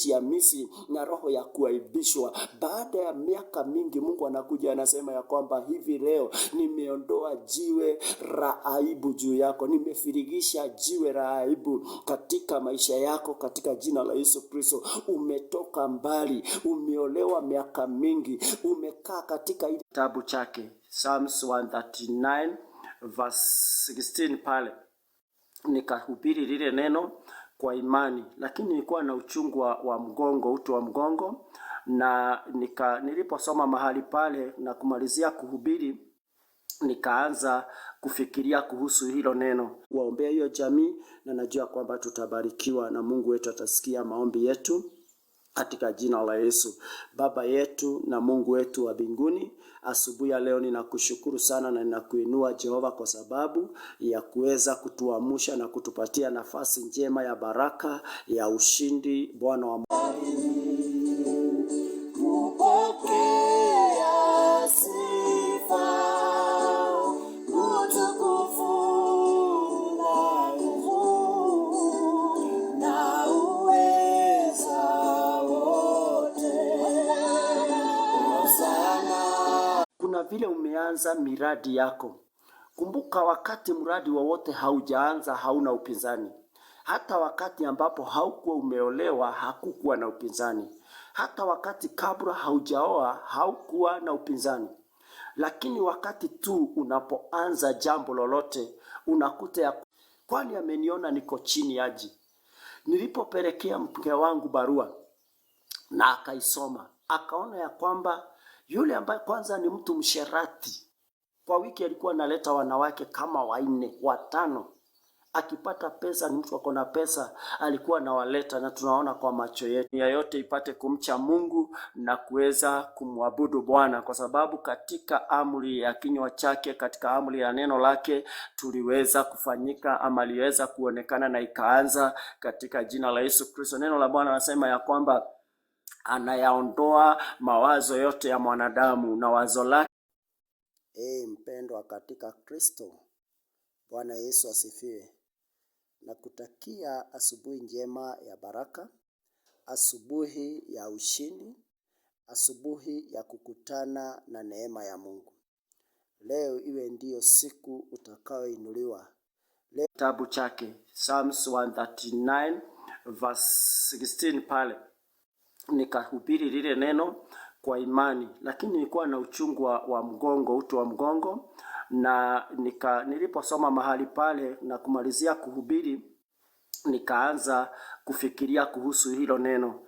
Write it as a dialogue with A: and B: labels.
A: nchi ya Misri na roho ya kuaibishwa. Baada ya miaka mingi Mungu anakuja anasema ya kwamba hivi leo nimeondoa jiwe la aibu juu yako, nimefirigisha jiwe la aibu katika maisha yako katika jina la Yesu Kristo. Umetoka mbali, umeolewa miaka mingi, umekaa katika kitabu chake Psalms 139 verse 16 pale. Nikahubiri lile neno kwa imani, lakini nilikuwa na uchungu wa mgongo, uti wa mgongo, na niliposoma mahali pale na kumalizia kuhubiri, nikaanza kufikiria kuhusu hilo neno, waombea hiyo jamii, na najua kwamba tutabarikiwa na Mungu wetu atasikia maombi yetu katika jina la Yesu. Baba yetu na Mungu wetu wa mbinguni, asubuhi ya leo ninakushukuru sana na ninakuinua Jehova kwa sababu ya kuweza kutuamsha na kutupatia nafasi njema ya baraka ya ushindi. Bwana wa vile umeanza miradi yako. Kumbuka wakati mradi wowote haujaanza hauna upinzani. Hata wakati ambapo haukuwa umeolewa hakukuwa na upinzani. Hata wakati kabla haujaoa haukuwa na upinzani. Lakini wakati tu unapoanza jambo lolote unakuta ya kwani ameniona niko chini aji. Nilipopelekea mke wangu barua na akaisoma, akaona ya kwamba yule ambaye kwanza ni mtu msherati, kwa wiki alikuwa analeta wanawake kama 4, 5. Akipata pesa, ni mtu akona pesa, alikuwa anawaleta, na tunaona kwa macho yetu. Ya yote ipate kumcha Mungu na kuweza kumwabudu Bwana, kwa sababu katika amri ya kinywa chake, katika amri ya neno lake tuliweza kufanyika, ama liweza kuonekana na ikaanza katika jina la Yesu Kristo. Neno la Bwana nasema ya kwamba anayaondoa mawazo yote ya mwanadamu na wazo lake. Mpendwa katika Kristo, Bwana Yesu asifiwe. Na kutakia asubuhi njema ya baraka, asubuhi ya ushindi, asubuhi ya kukutana na neema ya Mungu. Leo iwe ndiyo siku utakayoinuliwa. Kitabu chake Psalms 139 verse 16 pale. Nikahubiri lile neno kwa imani, lakini nilikuwa na uchungu wa mgongo, uti wa mgongo, na niliposoma mahali pale na kumalizia kuhubiri, nikaanza kufikiria kuhusu hilo neno.